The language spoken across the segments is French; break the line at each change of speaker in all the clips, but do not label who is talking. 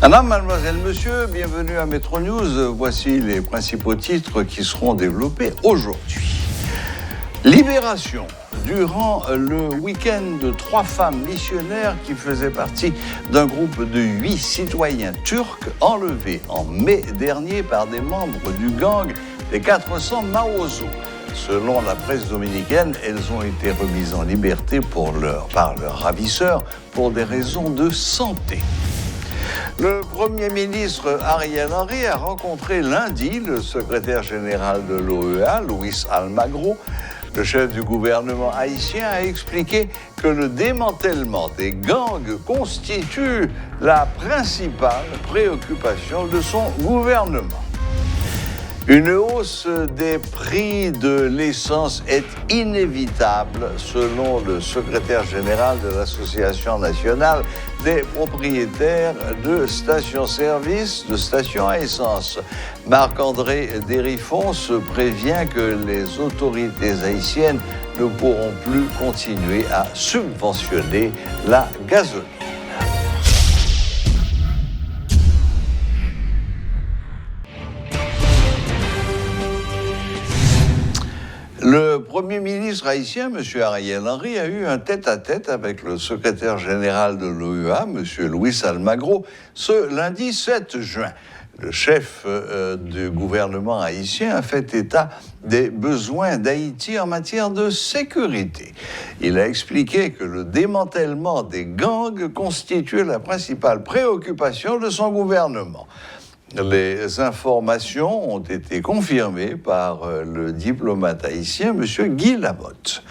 Madame, mademoiselle, monsieur, bienvenue à Métro News. Voici les principaux titres qui seront développés aujourd'hui. Libération. Durant le week-end, 3 femmes missionnaires qui faisaient partie d'un groupe de 8 citoyens turcs enlevés en mai dernier par des membres du gang des 400 Maozo. Selon la presse dominicaine, elles ont été remises en liberté par leurs ravisseurs pour des raisons de santé. Le Premier ministre Ariel Henry a rencontré lundi le secrétaire général de l'OEA, Luis Almagro. Le chef du gouvernement haïtien a expliqué que le démantèlement des gangs constitue la principale préoccupation de son gouvernement. Une hausse des prix de l'essence est inévitable, selon le secrétaire général de l'Association nationale des propriétaires de stations-service, de stations à essence. Marc-André Dérifon se prévient que les autorités haïtiennes ne pourront plus continuer à subventionner la gasoline. Le Premier ministre haïtien, M. Ariel Henry, a eu un tête-à-tête avec le secrétaire général de l'OEA, M. Luis Almagro, ce lundi 7 juin. Le chef du gouvernement haïtien a fait état des besoins d'Haïti en matière de sécurité. Il a expliqué que le démantèlement des gangs constituait la principale préoccupation de son gouvernement. Les informations ont été confirmées par le diplomate haïtien, M. Guy Lamotte.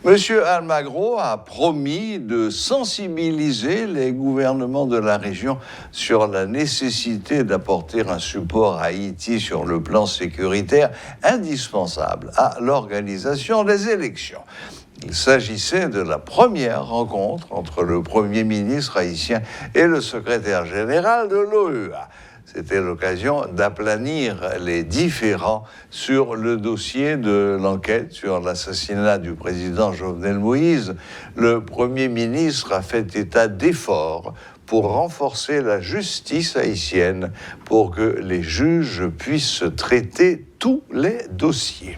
M. Almagro a promis de sensibiliser les gouvernements de la région sur la nécessité d'apporter un support à Haïti sur le plan sécuritaire indispensable à l'organisation des élections. Il s'agissait de la première rencontre entre le Premier ministre haïtien et le secrétaire général de l'OEA. C'était l'occasion d'aplanir les différends sur le dossier de l'enquête sur l'assassinat du président Jovenel Moïse. Le Premier ministre a fait état d'efforts pour renforcer la justice haïtienne pour que les juges puissent traiter tous les dossiers.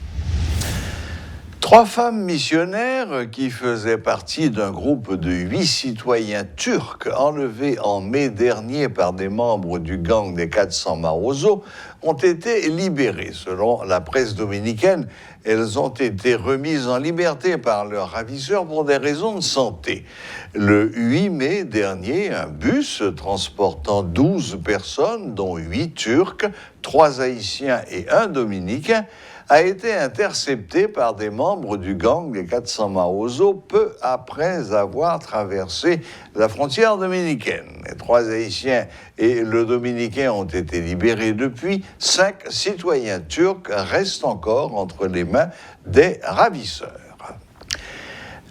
3 femmes missionnaires qui faisaient partie d'un groupe de 8 citoyens turcs enlevés en mai dernier par des membres du gang des 400 Maozo ont été libérées. Selon la presse dominicaine, elles ont été remises en liberté par leurs ravisseurs pour des raisons de santé. Le 8 mai dernier, un bus transportant 12 personnes, dont 8 Turcs, 3 Haïtiens et 1 Dominicain, a été intercepté par des membres du gang des 400 Maozo peu après avoir traversé la frontière dominicaine. Les 3 Haïtiens et le Dominicain ont été libérés depuis. 5 citoyens turcs restent encore entre les mains des ravisseurs.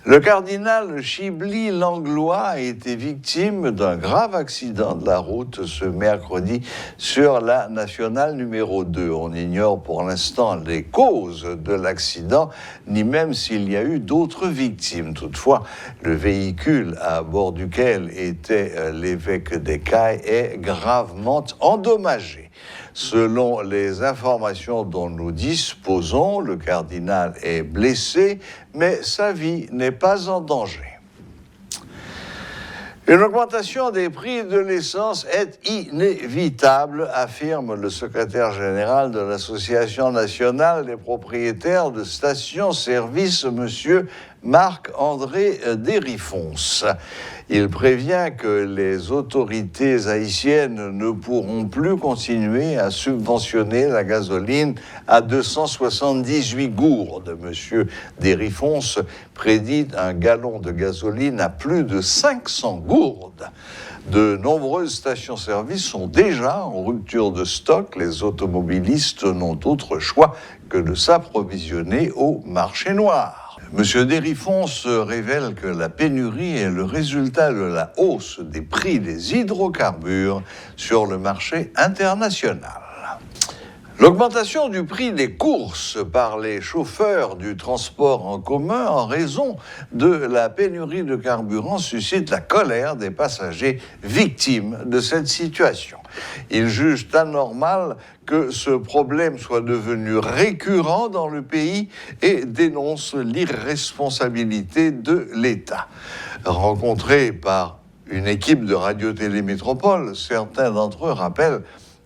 Le cardinal Chibli Langlois a été victime d'un grave accident de la route ce mercredi sur la nationale numéro 2. On ignore pour l'instant les causes de l'accident, ni même s'il y a eu d'autres victimes. Toutefois, le véhicule à bord duquel était l'évêque d'Écailles est gravement endommagé. Selon les informations dont nous disposons, le cardinal est blessé, mais sa vie n'est pas en danger. Une augmentation des prix de l'essence est inévitable, affirme le secrétaire général de l'Association nationale des propriétaires de stations-service, M. Marc-André Dérifon. Il prévient que les autorités haïtiennes ne pourront plus continuer à subventionner la gasoline à 278 gourdes. M. Dérifon prédit un gallon de gasoline à plus de 500 gourdes. De nombreuses stations-service sont déjà en rupture de stock. Les automobilistes n'ont d'autre choix que de s'approvisionner au marché noir. M. Dérifon révèle que la pénurie est le résultat de la hausse des prix des hydrocarbures sur le marché international. L'augmentation du prix des courses par les chauffeurs du transport en commun en raison de la pénurie de carburant suscite la colère des passagers victimes de cette situation. Ils jugent anormal que ce problème soit devenu récurrent dans le pays et dénoncent l'irresponsabilité de l'État. Rencontrés par une équipe de Radio-Télé Métropole, certains d'entre eux rappellent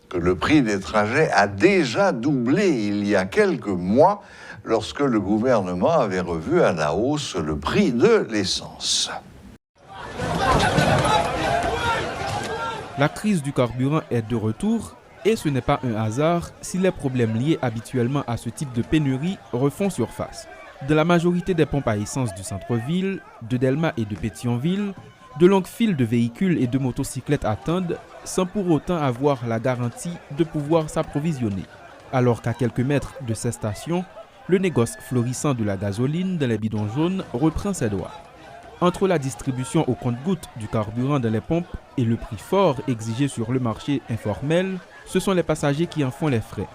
que le prix des trajets a déjà doublé il y a quelques mois lorsque le gouvernement avait revu à la hausse le prix de l'essence.
La crise du carburant est de retour et ce n'est pas un hasard si les problèmes liés habituellement à ce type de pénurie refont surface. Dans la majorité des pompes à essence du centre-ville, de Delma et de Pétionville, de longues files de véhicules et de motocyclettes attendent sans pour autant avoir la garantie de pouvoir s'approvisionner. Alors qu'à quelques mètres de ces stations, le négoce florissant de la gasoline dans les bidons jaunes reprend ses droits. Entre la distribution au compte-gouttes du carburant dans les pompes et le prix fort exigé sur le marché informel, ce sont les passagers qui en font les frais.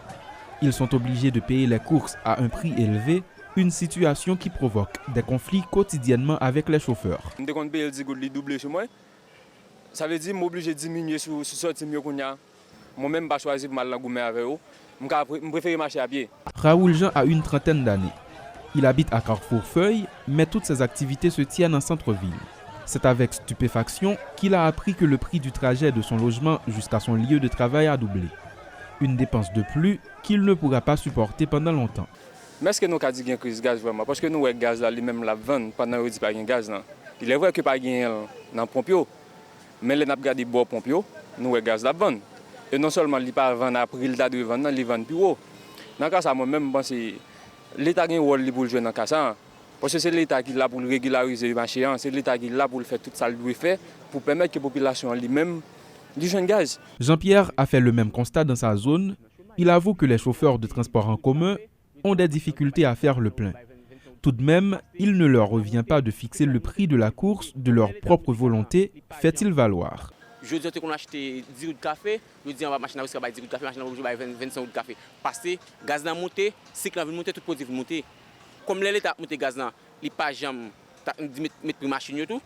Ils sont obligés de payer les courses à un prix élevé, une situation qui provoque des conflits quotidiennement avec les chauffeurs.
Dès qu'on paye le 10 gouttes, doublé chez moi, ça veut dire que je suis obligé de diminuer sur sortir mieux qu'on y a. Moi-même, je choisis pour mal goumer avec eux. Je préfère marcher à pied.
Raoul Jean a une trentaine d'années. Il habite à Carrefour-Feuille, mais toutes ses activités se tiennent en centre-ville. C'est avec stupéfaction qu'il a appris que le prix du trajet de son logement jusqu'à son lieu de travail a doublé. Une dépense de plus qu'il ne pourra pas supporter pendant longtemps.
Mais est-ce que nous avons dit qu'il y a une crise de gaz vraiment? Parce que nous, le gaz, lui-même, la vente pendant qu'on dit qu'il n'y a pas de gaz. Il est vrai qu'il n'y a pas de gaz dans le pompio. Mais les nappes gardées bois pompio, nous, le gaz, la vente. Et non seulement il n'y a pas de vente après, il de vendre, il vend plus haut. Dans le cas, ça, moi-même, je pense que l'État a un rôle pour jouer dans le cas. Parce que c'est l'État qui est là pour régulariser le marché, c'est l'État qui est là pour faire tout ça qu'il doit faire pour permettre que la population lui-même du jeune gaz.
Jean-Pierre a fait le même constat dans sa zone. Il avoue que les chauffeurs de transport en commun ont des difficultés à faire le plein. Tout de même, il ne leur revient pas de fixer le prix de la course de leur propre volonté, fait-il valoir.
Je dis qu'on a acheté 10 roues de café, je dis on va machine à 10 roues de café, machine à 25 roues de café. Parce que gaz n'a monté, cycle a monté, tout produit monté. Comme l'État a monté gaz, il n'y a pas jamais mettre prix machine et tout.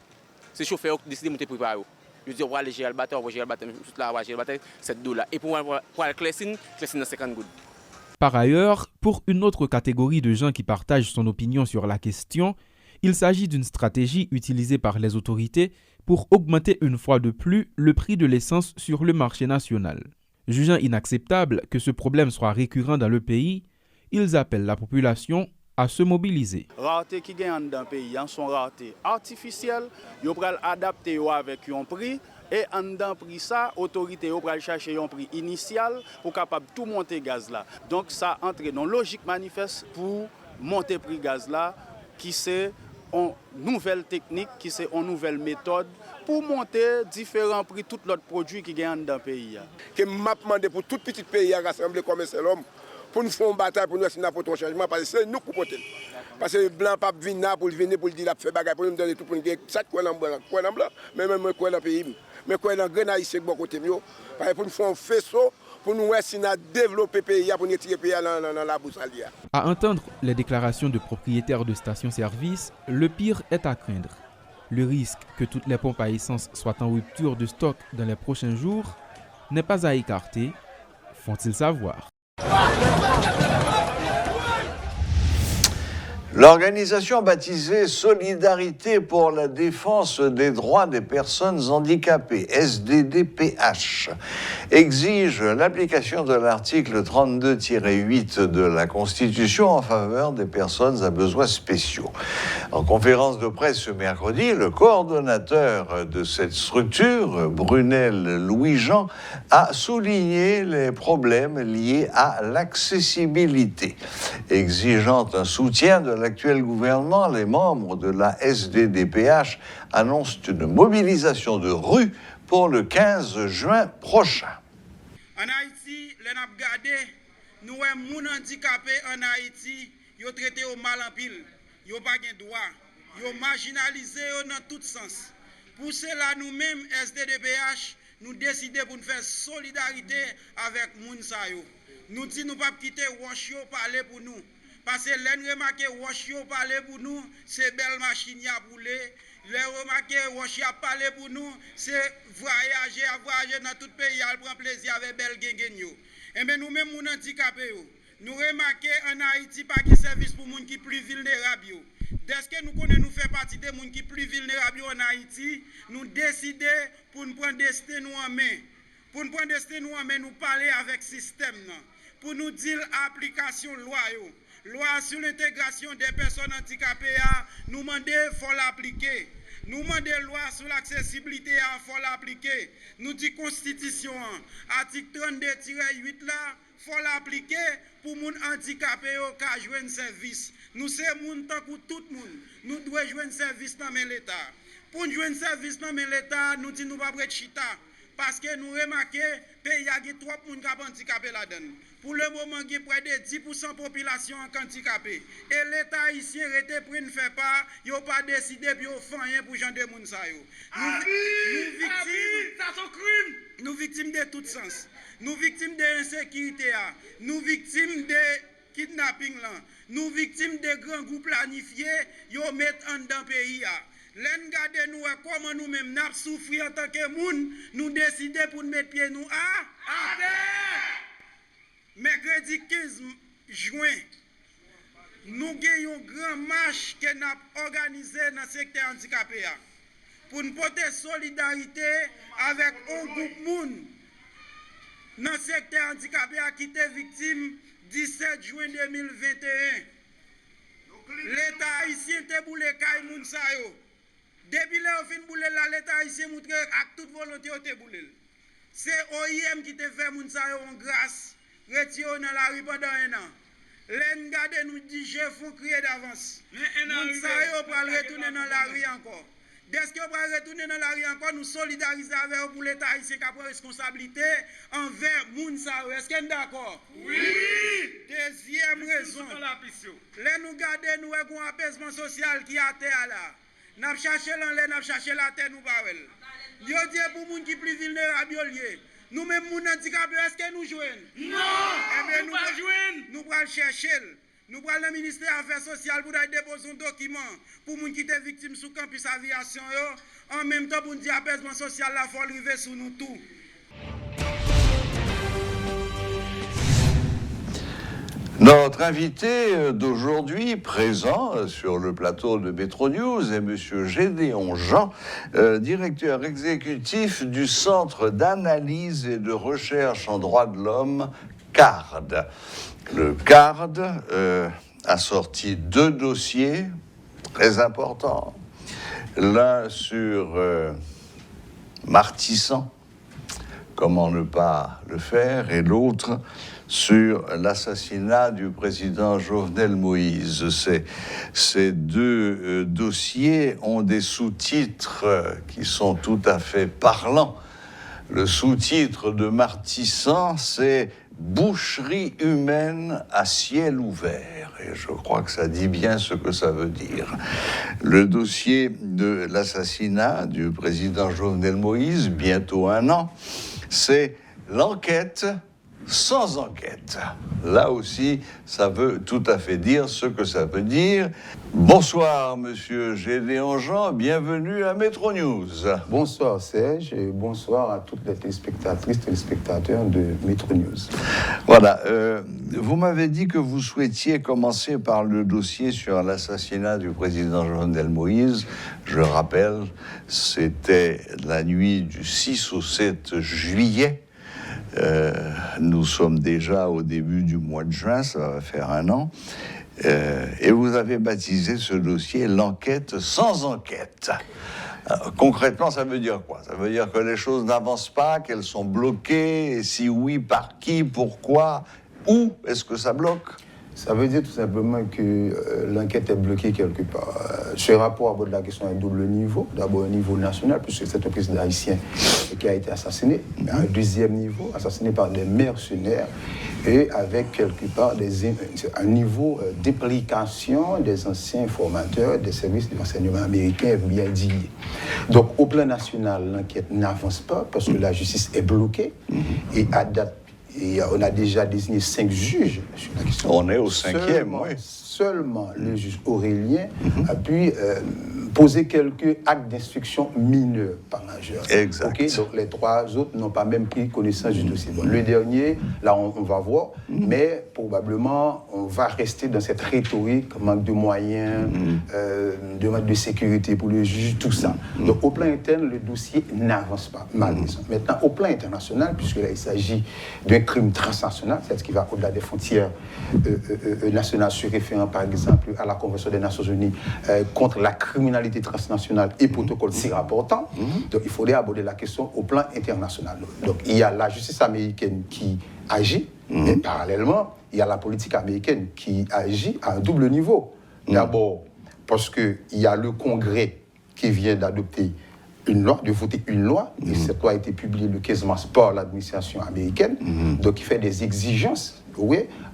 C'est le chauffeur qui décide de monter prix par eux. Je dis on va aller gérer le batteur, on va gérer le batteur, tout là, on va gérer le batteur, $7. Et pour aller Clessine dans 50 gouttes.
Par ailleurs, pour une autre catégorie de gens qui partagent son opinion sur la question, il s'agit d'une stratégie utilisée par les autorités pour augmenter une fois de plus le prix de l'essence sur le marché national. Jugeant inacceptable que ce problème soit récurrent dans le pays, ils appellent la population à se mobiliser.
Rareté qui gagne dans le pays sont raretés artificielles, ils vont adapter avec un prix. Et en dedans prix ça, l'autorité va chercher un prix initial pour capable tout monter gaz là. Donc ça entre dans logique manifeste pour monter le prix gaz là, qui c'est une nouvelle technique, qui c'est une nouvelle méthode pour monter différents prix tout l'autre produit qui gagne dans le pays.
Que m'a demandé pour tout petit pays à rassembler comme un seul homme pour nous faire une bataille pour nous essayer d'apporter un changement parce que c'est nous qui portons. Parce que blanc pas venir pour venir pour dire faire bagarre pour nous donner tout pour nous dire ça quoi dans blanc mais même quoi dans pays mais quoi dans grand haïtien bon côté mieux pour nous faire un faisceau pour nous essayer de développer pays pour nous tirer pays dans la bourse.
À entendre les déclarations de propriétaires de stations-service, le pire est à craindre. Le risque que toutes les pompes à essence soient en rupture de stock dans les prochains jours n'est pas à écarter, font-ils savoir.
L'organisation baptisée Solidarité pour la défense des droits des personnes handicapées, SDDPH, exige l'application de l'article 32-8 de la Constitution en faveur des personnes à besoins spéciaux. En conférence de presse ce mercredi, le coordonnateur de cette structure, Brunel Louis-Jean, a souligné les problèmes liés à l'accessibilité. Exigeant un soutien de l'actuel gouvernement, les membres de la SDDPH annoncent une mobilisation de rue pour le 15 juin prochain.
En Haïti, les n'a gardé, nous sommes les handicapés en Haïti, ils sont traités au mal en pile, ils n'ont pas de droit, ils sont marginalisés dans tous sens. Pour cela, nous-mêmes, SDDPH, nous décidons pour nous faire solidarité avec les gens. nous disons nous pas quitter Wash yo parler pour nous. Parce que l'en remarqué Wash yo parler pour nous, c'est belle machine à rouler. Les remarqué Wash a parlé pour nous, c'est voyager dans tout pays, à prendre plaisir avec belle gengen yo. Et bien nous même mon handicapé yo. Nous remarquons en Haïti pas de service pour les gens qui sont plus vulnérables. Dès que nous connaissons, nous faisons partie des gens qui sont plus vulnérables en Haïti, nous décidons pour nous prendre destin nous en main. Pour nous prendre destin nous en main, nous parler avec le système. Pour nous dire l'application loi. Loi sur l'intégration des personnes handicapées, nous demandons qu'il faut l'appliquer. Nous demandons loi sur l'accessibilité, il faut l'appliquer. Nous disons Constitution, article 32-8 là, il faut l'appliquer pour les handicapés qui jouent un service. Nous sommes tant que tout le monde. Nous devons jouer un service dans l'État. Pour jouer un service dans l'État, nous disons que nous ne pouvons pas chita. Parce que nous remarquons que le pays a 3 personnes qui sont handicapées là-dedans. Pour le moment, il y a près de 10% de la population handicapée. Et l'État haïtien était prêt à faire pas, il n'a pas décidé de faire rien pour les gens de Mounsa. Nous victimes de tout sens. Nous victimes de l'insécurité. Nous victimes de kidnapping. Nous victimes de grands groupes planifiés. Ils mettent en dans le pays. Regardez nous comment nous-mêmes nous souffrons en tant que monde. Nous décidons pour mettre pied nous à terre. Mercredi 15 juin, nous avons une grande marche que nous avons organisée dans le secteur handicapé pour nous porter solidarité avec un groupe de monde dans le secteur handicapé qui était victime 17 juin 2021. L'État haïtien était boulé Kay Mounsa yo. Depuis là, on fin boulé là, l'État haïtien montre avec toute volonté au boulé. C'est OIM qui te fait Mounsa yo en grâce. Retiré dans la rue pendant un an. Les gars nous disent je font crier d'avance. Mounsa yo pour retourner dans la rue encore. Dès que vous allez retourner dans la rue encore, nous solidarisons avec vous pour l'État haïtien qui a pris responsabilité envers Mounsa. Est-ce que vous êtes d'accord? Oui! Deuxième raison. Là, nous gardons nous avec un apaisement social qui est à terre là. Nous avons cherché l'enlève, nous avons cherché la terre, nous parlons. Dieu dit pour les gens qui sont plus vulnérables. Nous-mêmes, les handicapés, est-ce que nous jouons? Non! Eh bien, nous allons chercher. Nous allons le ministère des Affaires sociales pour déposer un document pour les gens qui sont victimes sous campus aviation. En même temps, pour nous dire apaisement social, il faut arriver sur nous tous.
Notre invité d'aujourd'hui, présent sur le plateau de Métro News, est M. Gédéon Jean, directeur exécutif du Centre d'analyse et de recherche en droits de l'homme, CARD. Le CARD a sorti 2 dossiers très importants. L'un sur Martissant, comment ne pas le faire, et l'autre sur l'assassinat du président Jovenel Moïse. Ces 2 dossiers ont des sous-titres qui sont tout à fait parlants. Le sous-titre de Martissant, c'est « Boucherie humaine à ciel ouvert ». Et je crois que ça dit bien ce que ça veut dire. Le dossier de l'assassinat du président Jovenel Moïse, bientôt 1 an, c'est l'enquête sans enquête. Là aussi, ça veut tout à fait dire ce que ça veut dire. Bonsoir, monsieur Gédéon Jean, bienvenue à Métro News.
Bonsoir Serge et bonsoir à toutes les téléspectatrices, téléspectateurs de Métro News.
Voilà, vous m'avez dit que vous souhaitiez commencer par le dossier sur l'assassinat du président Jovenel Moïse. Je rappelle, c'était la nuit du 6 au 7 juillet. Nous sommes déjà au début du mois de juin, ça va faire 1 an, et vous avez baptisé ce dossier « L'enquête sans enquête ». Concrètement, ça veut dire quoi? Ça veut dire que les choses n'avancent pas, qu'elles sont bloquées, et si oui, par qui, pourquoi, où est-ce que ça bloque?
Ça veut dire tout simplement que l'enquête est bloquée quelque part. Ce rapport aborde la question à un double niveau. D'abord, un niveau national, puisque c'est un président haïtien qui a été assassiné. Mais à un deuxième niveau, assassiné par des mercenaires et avec quelque part un niveau d'implication des anciens formateurs des services de renseignement américains bien dit. Donc, au plan national, l'enquête n'avance pas parce que la justice est bloquée et à date, Et on a déjà désigné 5 juges sur la question.
On est au 5e, oui.
Seulement le juge Aurélien a pu poser quelques actes d'instruction mineurs, pas majeurs.
Exact.
Okay, donc les 3 autres n'ont pas même pris connaissance du dossier. Bon, le dernier, là on va voir, mais probablement on va rester dans cette rhétorique, manque de moyens, demande de sécurité pour le juge, tout ça. Donc au plan interne, le dossier n'avance pas, malheureusement. Maintenant, au plan international, puisque là il s'agit d'un crime transnational, c'est-à-dire qui va au-delà des frontières nationales, se référant par exemple à la Convention des Nations Unies contre la criminalité transnationale et protocole si rapportant. Donc il faudrait aborder la question au plan international. Donc il y a la justice américaine qui agit, mais parallèlement, il y a la politique américaine qui agit à un double niveau. D'abord, parce qu'il y a le Congrès qui vient d'adopter une loi, de voter une loi, et cette loi a été publiée le 15 mars par l'administration américaine, donc il fait des exigences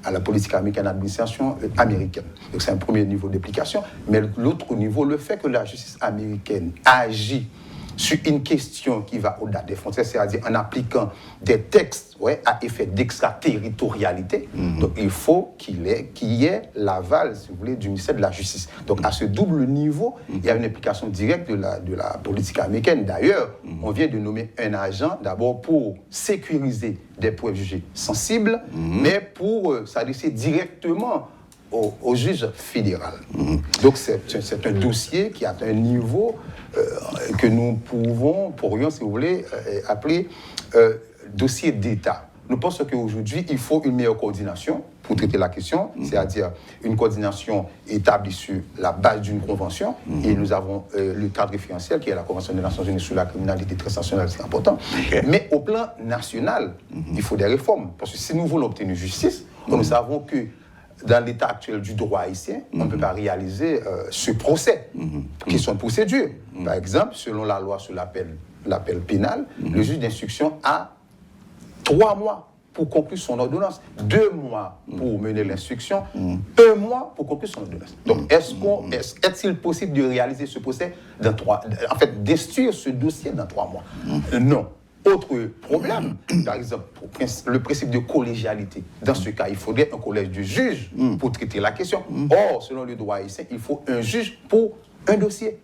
à la politique américaine, à l'administration américaine. Donc c'est un premier niveau d'application, mais l'autre niveau, le fait que la justice américaine agit sur une question qui va au-delà des frontières, c'est-à-dire en appliquant des textes à effet d'extraterritorialité. Donc il faut qu'il y ait l'aval, si vous voulez, du ministère de la Justice. Donc à ce double niveau, il y a une implication directe de la politique américaine. D'ailleurs, on vient de nommer un agent, d'abord pour sécuriser des preuves jugées sensibles, mais pour s'adresser directement au juge fédéral. Donc c'est un dossier qui a un niveau que nous pourrions, si vous voulez, appeler dossier d'État. Nous pensons qu'aujourd'hui, il faut une meilleure coordination pour traiter la question, c'est-à-dire une coordination établie sur la base d'une convention, et nous avons le cadre référentiel qui est la Convention des Nations Unies sur la criminalité transnationale, c'est important. Mais au plan national, il faut des réformes, parce que si nous voulons obtenir justice, nous savons que dans l'état actuel du droit haïtien, on ne peut pas réaliser ce procès, qui sont de procédure. Par exemple, selon la loi sur l'appel pénal, le juge d'instruction a 3 mois pour conclure son ordonnance, 2 mois pour mener l'instruction, 1 mois pour conclure son ordonnance. Donc, est-il possible de réaliser ce procès d'instruire ce dossier dans 3 mois? Non. Autre problème, par exemple, le principe de collégialité. Dans ce cas, il faudrait un collège de juges pour traiter la question. Or, selon le droit haïtien, il faut un juge pour un dossier.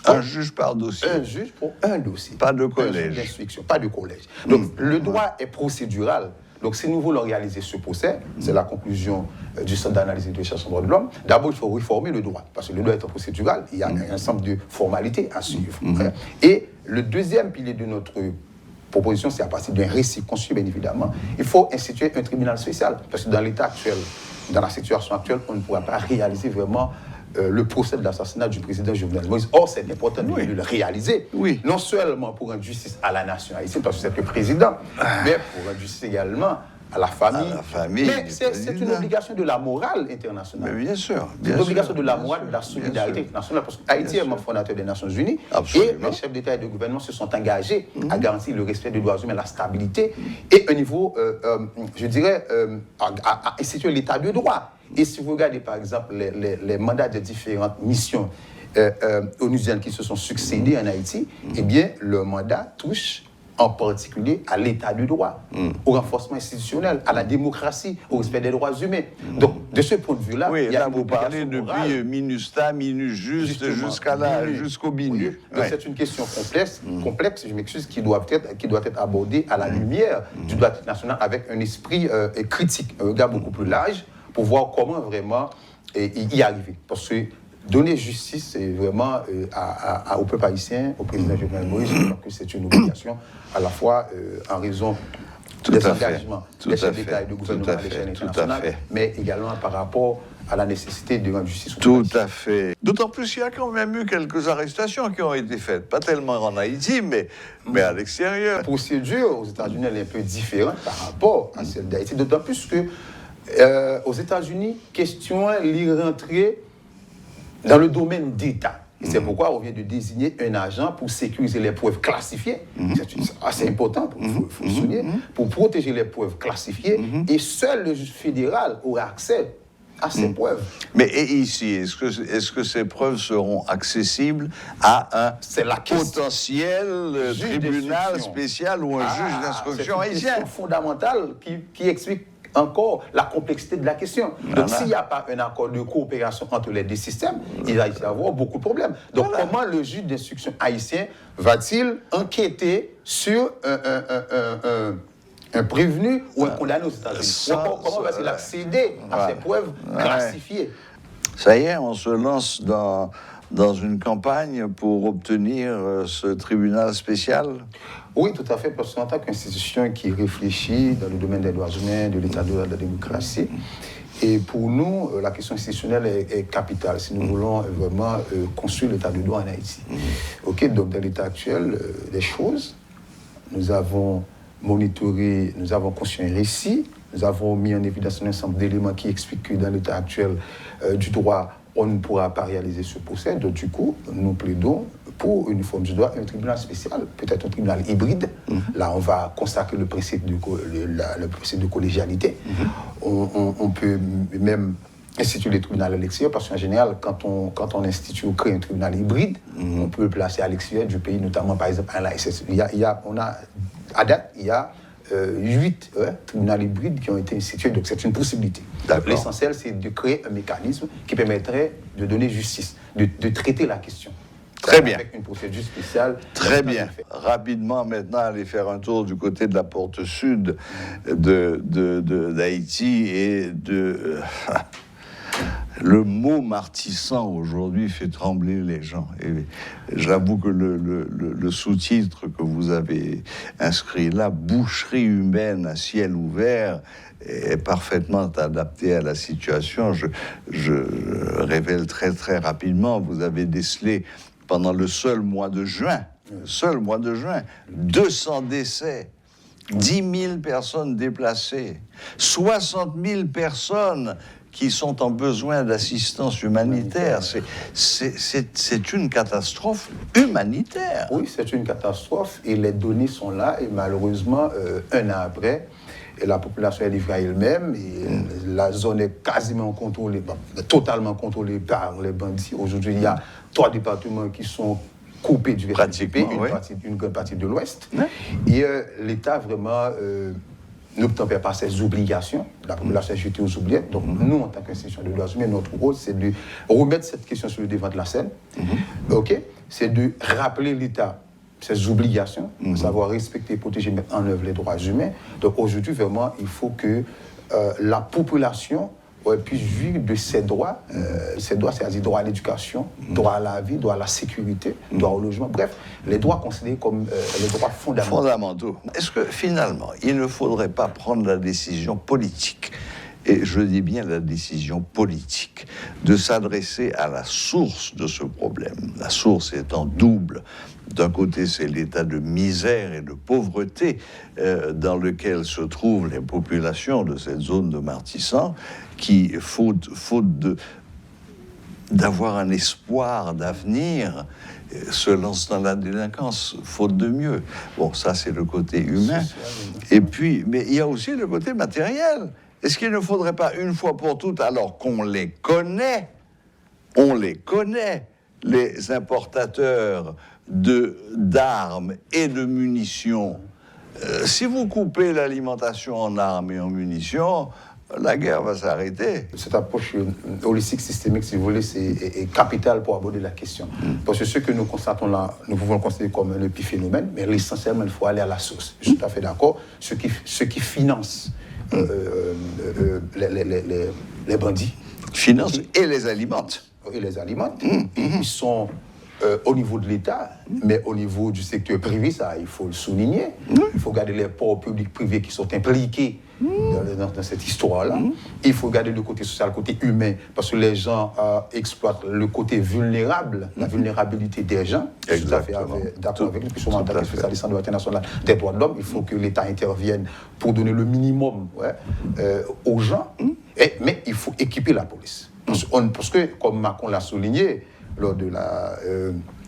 Un juge par dossier.
Un juge pour un dossier.
Pas de collège.
D'instruction, pas de collège. Donc, le droit est procédural. Donc, si nous voulons réaliser ce procès, c'est la conclusion du Centre d'analyse et de recherche en droits de l'homme. D'abord, il faut réformer le droit, parce que le droit est procédural. Il y a un ensemble de formalités à suivre. Et le deuxième pilier de notre proposition, c'est à partir d'un récit construit, bien évidemment. Il faut instituer un tribunal spécial, parce que dans l'état actuel, dans la situation actuelle, on ne pourra pas réaliser vraiment le procès de l'assassinat du président Jovenel Moïse. Or, c'est important de le réaliser, non seulement pour rendre justice à la nation haïtienne, parce que c'est le président, mais pour rendre justice également à la famille. Mais c'est une obligation de la morale internationale.
Mais bien sûr.
C'est une obligation de la morale, de la solidarité internationale, parce que Haïti est membre fondateur des Nations Unies, et les chefs d'État et de gouvernement se sont engagés à garantir le respect des droits humains, la stabilité, et un niveau, je dirais, à instituer l'état de droit. Et si vous regardez, par exemple, les mandats de différentes missions onusiennes qui se sont succédés en Haïti, eh bien, le mandat touche en particulier à l'état du droit, au renforcement institutionnel, à la démocratie, au respect des droits humains. Donc, de ce point de vue-là, il y a
là, vous parlez depuis MINUSTA, MINUSJUST, jusqu'au BINU.
Donc, c'est une question complexe, je m'excuse, qui doit être abordée à la lumière du droit international avec un esprit critique, un regard beaucoup plus large, pour voir comment vraiment y arriver. Parce que donner justice, c'est vraiment au peuple haïtien, au président Jovenel Moïse, je crois que c'est une obligation, à la fois en raison des engagements des chefs d'État et de gouvernement à l'échelle internationale, mais également par rapport à la nécessité de rendre justice au
Tout à fait. D'autant plus qu'il y a quand même eu quelques arrestations qui ont été faites, pas tellement en Haïti, mais à l'extérieur.
La procédure aux États-Unis, elle est un peu différente par rapport à celle d'Haïti, d'autant plus que aux États-Unis, question l'y rentrer dans le domaine d'État. Et c'est pourquoi on vient de désigner un agent pour sécuriser les preuves classifiées. C'est assez important, il faut le souligner, pour protéger les preuves classifiées. Et seul le juge fédéral aura accès à ces preuves.
Mais et ici, est-ce que ces preuves seront accessibles à un potentiel tribunal spécial ou un juge d'instruction haïtien?
C'est une question fondamentale qui explique encore la complexité de la question. Donc, s'il n'y a pas un accord de coopération entre les deux systèmes, il va y avoir beaucoup de problèmes. Donc, comment le juge d'instruction haïtien va-t-il enquêter sur un prévenu ou un condamné aux États-Unis? Comment va-t-il accéder à ces preuves classifiées?
Ça y est, on se lance dans une campagne pour obtenir ce tribunal spécial?
Oui, tout à fait, parce qu'en tant qu'institution qui réfléchit dans le domaine des droits humains, de l'état de droit, de la démocratie, et pour nous, la question institutionnelle est capitale si nous voulons vraiment construire l'état de droit en Haïti. Ok, donc dans l'état actuel des choses, nous avons monitoré, nous avons construit un récit, nous avons mis en évidence un ensemble d'éléments qui expliquent que dans l'état actuel du droit, on ne pourra pas réaliser ce procès. Donc du coup, nous plaidons pour une forme du droit, un tribunal spécial, peut-être un tribunal hybride. Là, on va consacrer le principe de collégialité. On peut même instituer les tribunaux à l'extérieur, parce qu'en général, quand on institue ou crée un tribunal hybride, on peut le placer à l'extérieur du pays, notamment par exemple à l'ASS. À date, il y a 8 tribunaux hybrides qui ont été institués, donc c'est une possibilité. L'essentiel, c'est de créer un mécanisme qui permettrait de donner justice, de traiter la question.
Très bien.
Avec une procédure spéciale.
Très bien. Rapidement, maintenant, aller faire un tour du côté de la porte sud d'Haïti et de... Le mot martissant aujourd'hui fait trembler les gens. Et j'avoue que le sous-titre que vous avez inscrit là, boucherie humaine à ciel ouvert, est parfaitement adapté à la situation. Je révèle très très rapidement, vous avez décelé pendant le seul mois de juin, 200 décès. 10 000 personnes déplacées, 60 000 personnes qui sont en besoin d'assistance humanitaire. C'est une catastrophe humanitaire.
Oui, c'est une catastrophe et les données sont là et malheureusement, un an après, la population est livrée à elle-même et la zone est quasiment contrôlée, totalement contrôlée par les bandits. Aujourd'hui, il y a 3 départements qui sont coupés du reste du pays, une grande partie de l'Ouest. Et l'État vraiment ne tempère pas ses obligations. La population est jetée aux oubliettes. Donc nous, en tant qu'institution de droits humains, notre rôle, c'est de remettre cette question sur le devant de la scène. C'est de rappeler l'État ses obligations, savoir respecter, protéger, mettre en œuvre les droits humains. Donc aujourd'hui, vraiment, il faut que la population puisse vivre de ses droits, c'est-à-dire droit à l'éducation, droit à la vie, droit à la sécurité, droit au logement, bref, les droits considérés comme les droits fondamentaux.
Est-ce que finalement, il ne faudrait pas prendre la décision politique, et je dis bien la décision politique, de s'adresser à la source de ce problème, la source étant double. D'un côté, c'est l'état de misère et de pauvreté dans lequel se trouvent les populations de cette zone de Martissant, qui, faute d'avoir un espoir d'avenir, se lancent dans la délinquance, faute de mieux. Bon, ça, c'est le côté humain. Et puis, mais il y a aussi le côté matériel. Est-ce qu'il ne faudrait pas, une fois pour toutes, alors qu'on les connaît, les importateurs d'armes et de munitions, si vous coupez l'alimentation en armes et en munitions, la guerre va s'arrêter.
Cette approche holistique, systémique, si vous voulez, est capitale pour aborder la question. Parce que ce que nous constatons là, nous pouvons le considérer comme un épiphénomène, mais essentiellement, il faut aller à la source. Je suis tout à fait d'accord. Ce qui finance les bandits.
Finance et les alimentent.
Et les alimentent. Ils sont au niveau de l'État, mais au niveau du secteur privé, ça, il faut le souligner. Il faut garder les ports publics privés qui sont impliqués dans cette histoire-là. Il faut garder le côté social, le côté humain, parce que les gens exploitent le côté vulnérable, la vulnérabilité des gens. Je suis tout à fait d'accord avec nous, puisque en tant que spécialiste en droit international des droits de l'homme, il faut que l'État intervienne pour donner le minimum aux gens, mais il faut équiper la police. Parce que, comme Macron l'a souligné, lors de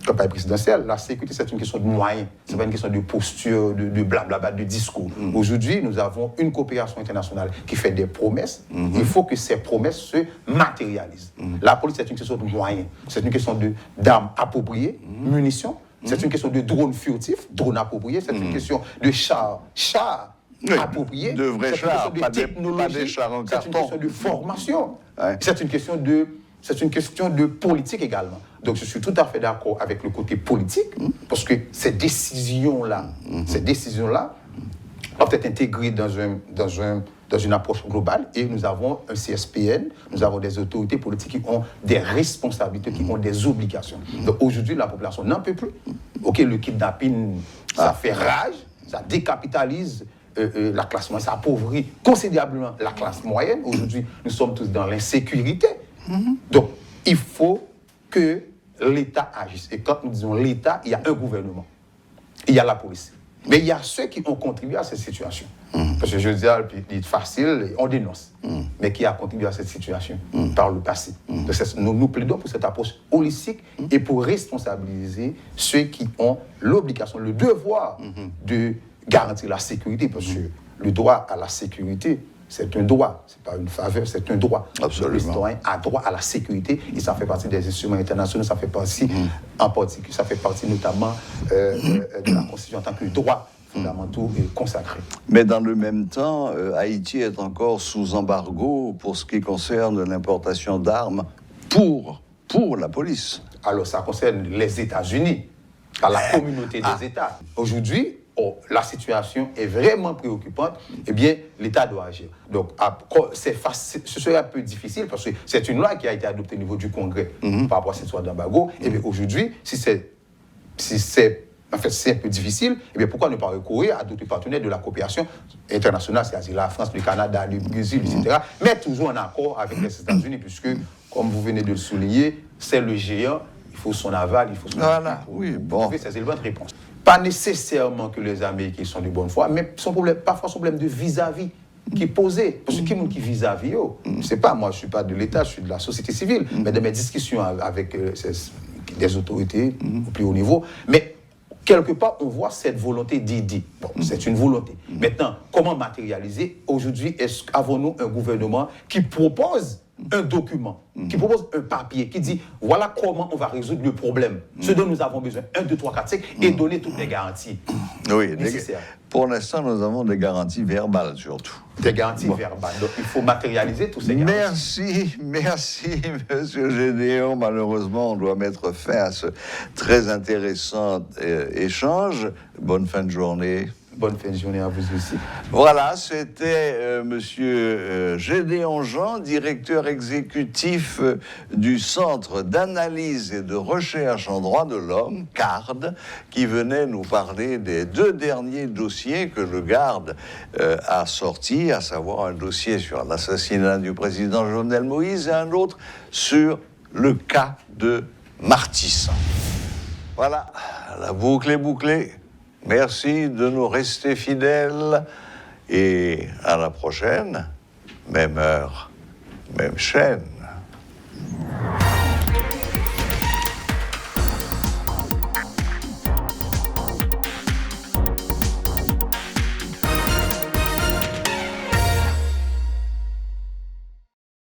campagne présidentielle, la sécurité, c'est une question de moyens. Ce n'est pas une question de posture, de blablabla, de discours. Aujourd'hui, nous avons une coopération internationale qui fait des promesses. Il faut que ces promesses se matérialisent. La police, c'est une question de moyens. C'est une question d'armes appropriées, munitions. C'est une question de drones furtifs, drones appropriés. C'est une question de chars appropriés.
De vrais chars, pas des chars en carton.
C'est une question de formation. C'est une question de politique également. Donc je suis tout à fait d'accord avec le côté politique, parce que ces décisions-là doivent être intégrées dans une approche globale, et nous avons un CSPN, nous avons des autorités politiques qui ont des responsabilités, qui ont des obligations. Donc aujourd'hui, la population n'en peut plus. Ok, le kidnapping, ça fait rage, ça décapitalise la classe moyenne, ça appauvrit considérablement la classe moyenne. Aujourd'hui, nous sommes tous dans l'insécurité. Donc, il faut que l'État agisse. Et quand nous disons l'État, il y a un gouvernement. Il y a la police. Mais il y a ceux qui ont contribué à cette situation. Parce que je veux dire, c'est facile, on dénonce. Mais qui a contribué à cette situation par le passé. Donc, nous plaidons pour cette approche holistique et pour responsabiliser ceux qui ont l'obligation, le devoir de garantir la sécurité. Parce que le droit à la sécurité, c'est un droit, ce n'est pas une faveur, c'est un droit.
Absolument.
Le citoyen a droit à la sécurité, et ça fait partie des instruments internationaux, ça fait partie, en particulier, ça fait partie notamment de la Constitution en tant que droit fondamentaux et consacrés.
Mais dans le même temps, Haïti est encore sous embargo pour ce qui concerne l'importation d'armes pour la police.
Alors ça concerne les États-Unis, par la communauté des États. Aujourd'hui, la situation est vraiment préoccupante, eh bien, l'État doit agir. Donc, ce serait un peu difficile, parce que c'est une loi qui a été adoptée au niveau du Congrès par rapport à cette loi d'embargo. Et bien, aujourd'hui, si c'est un peu difficile, eh bien, pourquoi ne pas recourir à d'autres partenaires de la coopération internationale, c'est-à-dire la France, le Canada, le Brésil, etc., mais toujours en accord avec les États-Unis, puisque, comme vous venez de le souligner, c'est le géant, il faut son aval, il faut son
aval pour trouver
ces éléments de réponse. Pas nécessairement que les Américains sont de bonne foi, mais parfois son problème de vis-à-vis qui est posé. Parce que qui vis-à-vis, je ne sais pas, moi je ne suis pas de l'État, je suis de la société civile, mais dans mes discussions avec des autorités au plus haut niveau, mais quelque part on voit cette volonté d'aider. Bon, c'est une volonté. Maintenant, comment matérialiser? Aujourd'hui, avons-nous un gouvernement qui propose un document, qui propose un papier, qui dit voilà comment on va résoudre le problème, ce dont nous avons besoin, 1, 2, 3, 4, 5, et donner toutes les garanties nécessaires.
Pour l'instant, nous avons des garanties verbales surtout.
Des garanties verbales. Donc il faut matérialiser tous ces garanties.
Merci, Monsieur Gédéon. Malheureusement, on doit mettre fin à ce très intéressant échange. Bonne fin de journée.
Bonne fin de journée à vous aussi.
Voilà, c'était Monsieur Gédéon Jean, directeur exécutif du Centre d'analyse et de recherche en droits de l'homme, CARD, qui venait nous parler des 2 derniers dossiers que le GARD a sortis, à savoir un dossier sur l'assassinat du président Jovenel Moïse et un autre sur le cas de Martissa. Voilà, la boucle est bouclée. Merci de nous rester fidèles et à la prochaine, même heure, même chaîne.